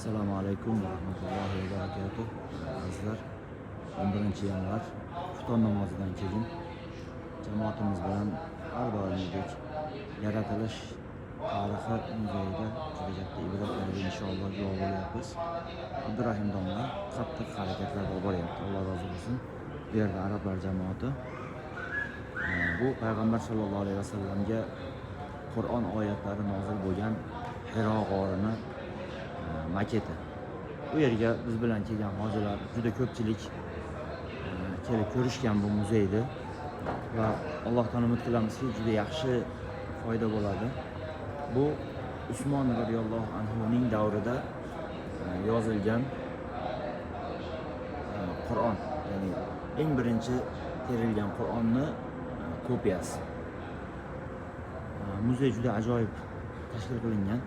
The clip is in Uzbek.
Assalomu alaykum va rahmatullohi va barakatuh. Azizlar, 11-yanvar xufton namozidan keyin jamoatimiz bilan har doimgidek yaratilish tarixi muzeyida juda katta ibratlarga inshaalloh guvoh bo'lyapmiz. Abdurahim domla qattiq harakatlar olib boryapti. Alloh rozi bo'lsin. Bu yerda arablar jamoati bu payg'ambar sollallohu alayhi vasallamga Qur'on oyatlari nozil bo'lgan Hiro g'orini maketi. Bu yerga biz bilan kelgan hojilar juda ko'pchilik kelib ko'rishgan bu muzeyni va Allohdan umid qilamizki, juda yaxshi foyda bo'ladi. Bu Usmon radhiyallohu anhuning davrida yozilgan Qur'on, ya'ni eng birinchi terilgan Qur'onni kopiyasi. Muzey juda ajoyib tashkil qilingan.